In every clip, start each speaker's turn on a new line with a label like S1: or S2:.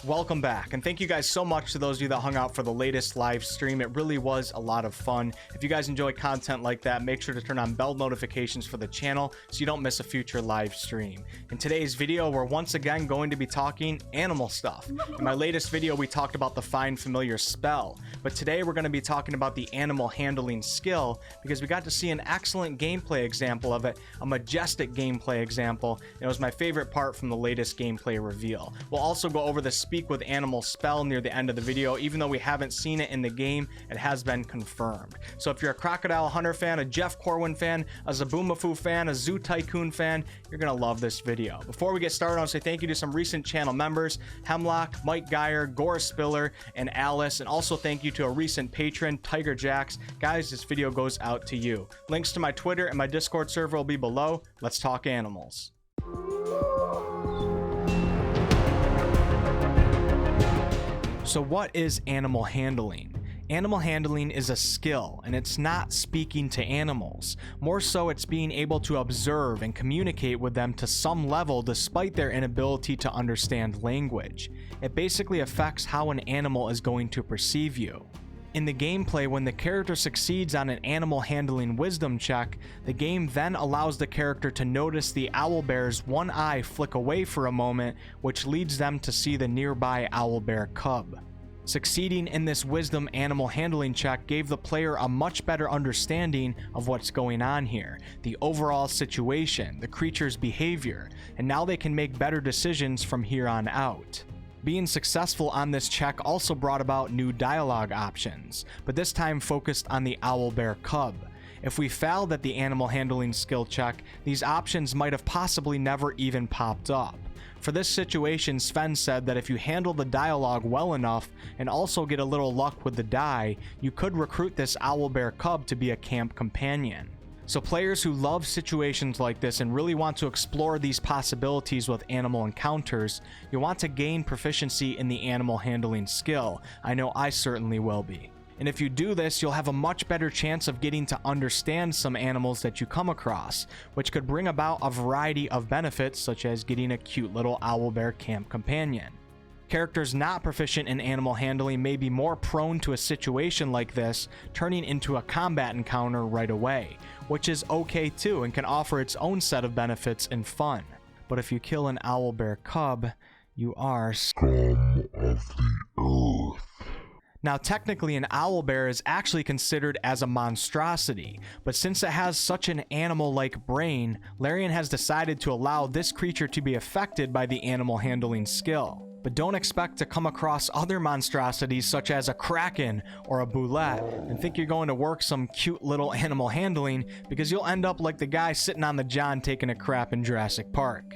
S1: Welcome back, and thank you guys so much to those of you that hung out for the latest live stream. It really was a lot of fun. If you guys enjoy content like that, make sure to turn on bell notifications for the channel so you don't miss a future live stream. In today's video, we're once again going to be talking animal stuff. In my latest video, we talked about the Find Familiar spell, but today we're going to be talking about the animal handling skill because we got to see an excellent gameplay example of it, a majestic gameplay example. It was my favorite part from the latest gameplay reveal. We'll also go over the Speak with Animal spell near the end of the video. Even though we haven't seen it in the game, it has been confirmed. So if you're a Crocodile Hunter fan, a Jeff Corwin fan, a Zaboomafoo fan, a Zoo Tycoon fan, you're gonna love this video. Before we get started, I want to say thank you to some recent channel members, Hemlock, Mike Geyer, Gore Spiller, and Alice, and also thank you to a recent patron, Tiger Jacks. Guys, this video goes out to you. Links to my Twitter and my Discord server will be below. Let's talk animals. So what is animal handling? Animal handling is a skill, and it's not speaking to animals. More so, it's being able to observe and communicate with them to some level despite their inability to understand language. It basically affects how an animal is going to perceive you. In the gameplay, when the character succeeds on an animal handling wisdom check, the game then allows the character to notice the owlbear's one eye flick away for a moment, which leads them to see the nearby owlbear cub. Succeeding in this wisdom animal handling check gave the player a much better understanding of what's going on here, the overall situation, the creature's behavior, and now they can make better decisions from here on out. Being successful on this check also brought about new dialogue options, but this time focused on the owlbear cub. If we failed at the animal handling skill check, these options might have possibly never even popped up. For this situation, Sven said that if you handle the dialogue well enough and also get a little luck with the die, you could recruit this owlbear cub to be a camp companion. So players who love situations like this and really want to explore these possibilities with animal encounters, you want to gain proficiency in the animal handling skill. I know I certainly will be. And if you do this, you'll have a much better chance of getting to understand some animals that you come across, which could bring about a variety of benefits, such as getting a cute little owlbear camp companion. Characters not proficient in animal handling may be more prone to a situation like this turning into a combat encounter right away, which is okay too and can offer its own set of benefits and fun. But if you kill an owlbear cub, you are scum of the earth. Now technically an owlbear is actually considered as a monstrosity, but since it has such an animal-like brain, Larian has decided to allow this creature to be affected by the animal handling skill. But don't expect to come across other monstrosities such as a kraken or a boulette and think you're going to work some cute little animal handling, because you'll end up like the guy sitting on the john taking a crap in Jurassic Park.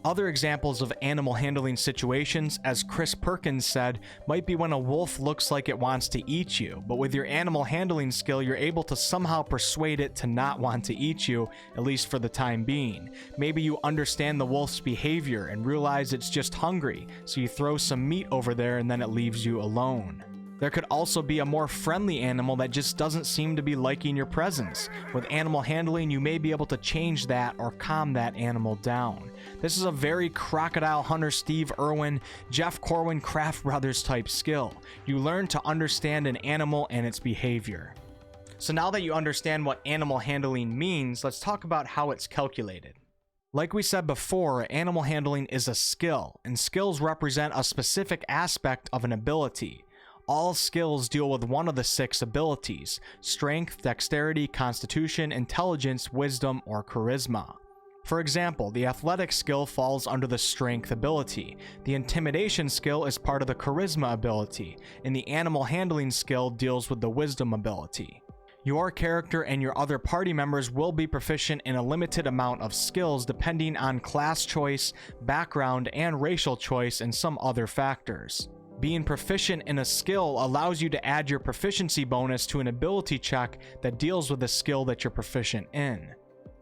S1: Other examples of animal handling situations, as Chris Perkins said, might be when a wolf looks like it wants to eat you, but with your animal handling skill, you're able to somehow persuade it to not want to eat you, at least for the time being. Maybe you understand the wolf's behavior and realize it's just hungry, so you throw some meat over there and then it leaves you alone. There could also be a more friendly animal that just doesn't seem to be liking your presence. With animal handling, you may be able to change that or calm that animal down. This is a very Crocodile Hunter Steve Irwin, Jeff Corwin Craft Brothers type skill. You learn to understand an animal and its behavior. So now that you understand what animal handling means, let's talk about how it's calculated. Like we said before, animal handling is a skill, and skills represent a specific aspect of an ability. All skills deal with one of the 6 abilities: strength, dexterity, constitution, intelligence, wisdom, or charisma. For example, the athletic skill falls under the strength ability, the intimidation skill is part of the charisma ability, and the animal handling skill deals with the wisdom ability. Your character and your other party members will be proficient in a limited amount of skills depending on class choice, background, and racial choice, and some other factors. Being proficient in a skill allows you to add your proficiency bonus to an ability check that deals with the skill that you're proficient in.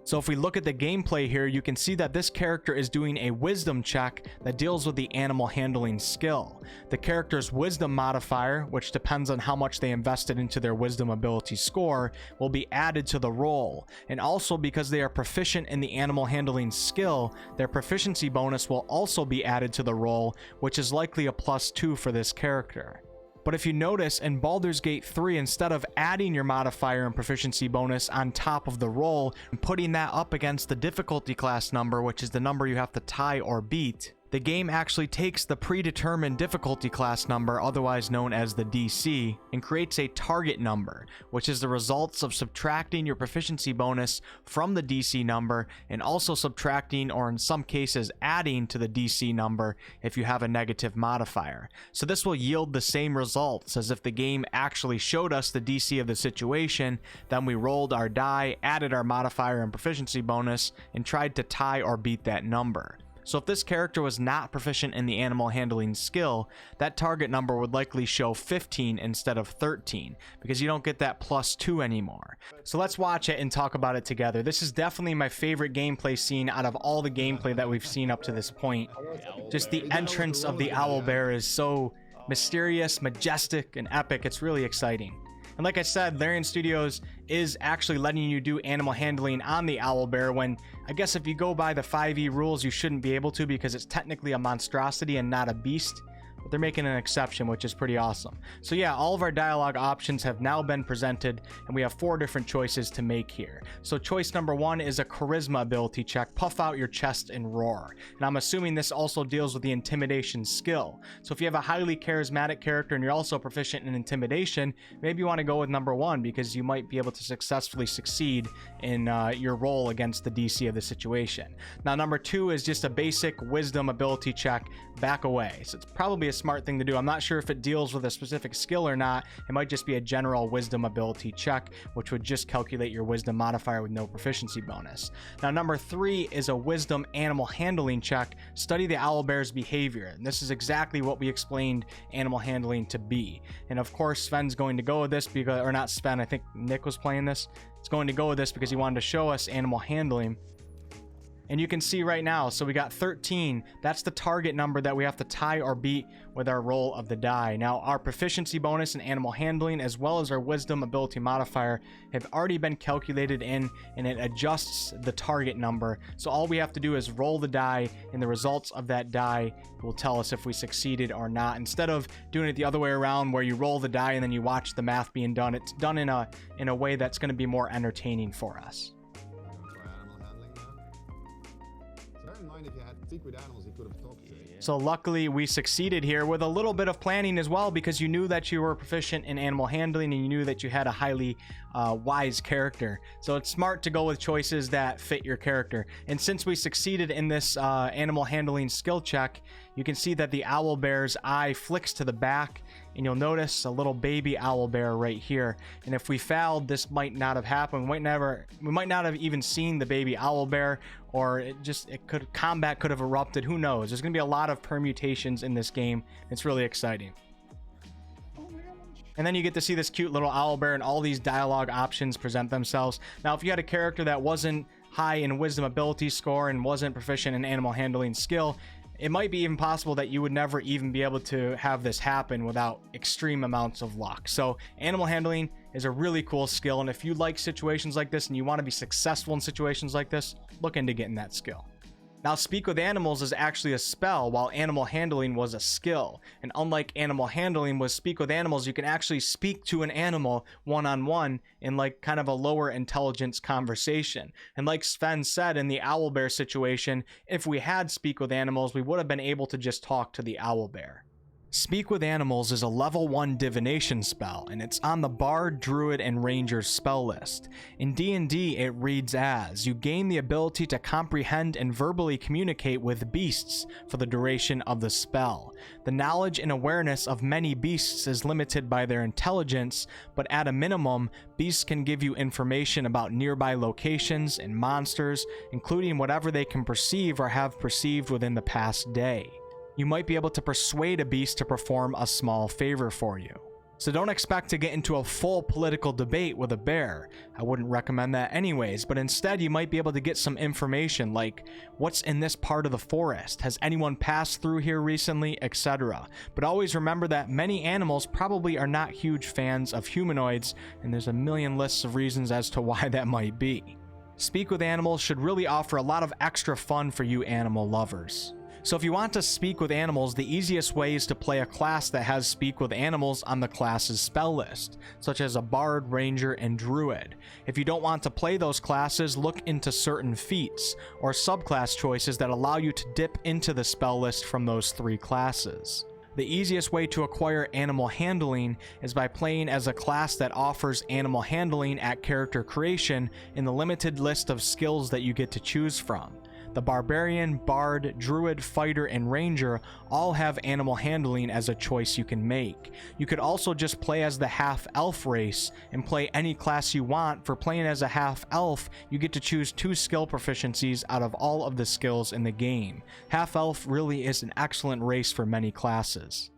S1: So if we look at the gameplay here, you can see that this character is doing a wisdom check that deals with the animal handling skill. The character's wisdom modifier, which depends on how much they invested into their wisdom ability score, will be added to the roll. And also because they are proficient in the animal handling skill, their proficiency bonus will also be added to the roll, which is likely a +2 for this character. But if you notice, in Baldur's Gate 3, instead of adding your modifier and proficiency bonus on top of the roll and putting that up against the difficulty class number, which is the number you have to tie or beat, the game actually takes the predetermined difficulty class number, otherwise known as the DC, and creates a target number, which is the results of subtracting your proficiency bonus from the DC number and also subtracting, or in some cases adding, to the DC number if you have a negative modifier. So this will yield the same results as if the game actually showed us the DC of the situation, then we rolled our die, added our modifier and proficiency bonus, and tried to tie or beat that number. So if this character was not proficient in the animal handling skill, that target number would likely show 15 instead of 13, because you don't get that +2 anymore. So let's watch it and talk about it together. This is definitely my favorite gameplay scene out of all the gameplay that we've seen up to this point. Just the entrance of the owlbear is so mysterious, majestic, and epic. It's really exciting. And like I said, Larian Studios is actually letting you do animal handling on the owlbear when, I guess if you go by the 5e rules, you shouldn't be able to because it's technically a monstrosity and not a beast. But they're making an exception, which is pretty awesome. So yeah, all of our dialogue options have now been presented, and we have 4 different choices to make here. So choice number 1 is a charisma ability check, puff out your chest and roar. And I'm assuming this also deals with the intimidation skill. So if you have a highly charismatic character and you're also proficient in intimidation, maybe you want to go with number 1 because you might be able to successfully succeed in your roll against the DC of the situation. Now number 2 is just a basic wisdom ability check, back away. So it's probably a smart thing to do. I'm not sure if it deals with a specific skill or not. It might just be a general wisdom ability check, which would just calculate your wisdom modifier with no proficiency bonus. Now number 3 is a wisdom animal handling check, study the owlbear's behavior. And this is exactly what we explained animal handling to be. And of course Sven's going to go with this because, or not Sven, I think Nick was playing this. It's going to go with this because he wanted to show us animal handling. And you can see right now, so we got 13. That's the target number that we have to tie or beat with our roll of the die. Now, our proficiency bonus in animal handling, as well as our wisdom ability modifier, have already been calculated in, and it adjusts the target number. So all we have to do is roll the die, and the results of that die will tell us if we succeeded or not. Instead of doing it the other way around, where you roll the die and then you watch the math being done, it's done in a way that's going to be more entertaining for us.
S2: If you had secret animals you could have talked to.
S1: So luckily we succeeded here with a little bit of planning as well, because you knew that you were proficient in animal handling and you knew that you had a highly wise character. So it's smart to go with choices that fit your character. And since we succeeded in this animal handling skill check, you can see that the owlbear's eye flicks to the back, and you'll notice a little baby owlbear right here. And if we failed, this might not have happened. We might not have even seen the baby owlbear, or combat could have erupted. Who knows? There's gonna be a lot of permutations in this game. It's really exciting. And then you get to see this cute little owlbear and all these dialogue options present themselves. Now, if you had a character that wasn't high in wisdom ability score and wasn't proficient in animal handling skill, it might be even possible that you would never even be able to have this happen without extreme amounts of luck. So animal handling is a really cool skill, and if you like situations like this and you want to be successful in situations like this, look into getting that skill. Now, Speak with Animals is actually a spell, while Animal Handling was a skill. And unlike Animal Handling, with Speak with Animals, you can actually speak to an animal one-on-one in like kind of a lower intelligence conversation. And like Sven said, in the owlbear situation, if we had Speak with Animals, we would have been able to just talk to the owlbear. Speak with Animals is a level 1 divination spell, and it's on the Bard, Druid, and Ranger spell list. In D&D, it reads as, you gain the ability to comprehend and verbally communicate with beasts for the duration of the spell. The knowledge and awareness of many beasts is limited by their intelligence, but at a minimum, beasts can give you information about nearby locations and monsters, including whatever they can perceive or have perceived within the past day. You might be able to persuade a beast to perform a small favor for you. So don't expect to get into a full political debate with a bear. I wouldn't recommend that anyways, but instead you might be able to get some information like what's in this part of the forest, has anyone passed through here recently, etc. But always remember that many animals probably are not huge fans of humanoids, and there's a million lists of reasons as to why that might be. Speak with animals should really offer a lot of extra fun for you animal lovers. So if you want to speak with animals, the easiest way is to play a class that has speak with animals on the class's spell list, such as a bard, ranger, and druid. If you don't want to play those classes, look into certain feats or subclass choices that allow you to dip into the spell list from those 3 classes. The easiest way to acquire animal handling is by playing as a class that offers animal handling at character creation in the limited list of skills that you get to choose from. The Barbarian, Bard, Druid, Fighter, and Ranger all have animal handling as a choice you can make. You could also just play as the half-elf race and play any class you want. For playing as a half-elf, you get to choose 2 skill proficiencies out of all of the skills in the game. Half-elf really is an excellent race for many classes.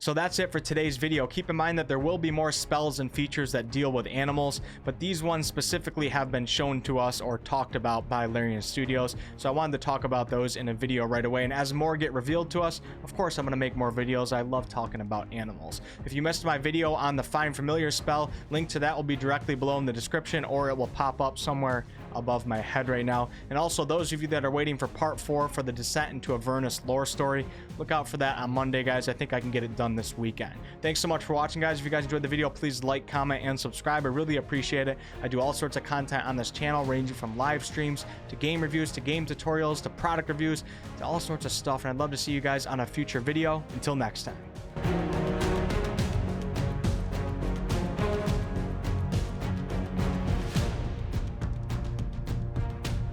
S1: So that's it for today's video. Keep in mind that there will be more spells and features that deal with animals, but these ones specifically have been shown to us or talked about by Larian Studios, so I wanted to talk about those in a video right away. And as more get revealed to us, of course I'm going to make more videos. I love talking about animals. If you missed my video on the Find Familiar spell, link to that will be directly below in the description, or it will pop up somewhere above my head right now. And also, those of you that are waiting for part 4 for the Descent into Avernus lore story, look out for that on Monday, guys. I think I can get it done this weekend. Thanks so much for watching, guys. If you guys enjoyed the video, please like, comment, and subscribe. I really appreciate it. I do all sorts of content on this channel, ranging from live streams to game reviews to game tutorials to product reviews to all sorts of stuff, and I'd love to see you guys on a future video. Until next time.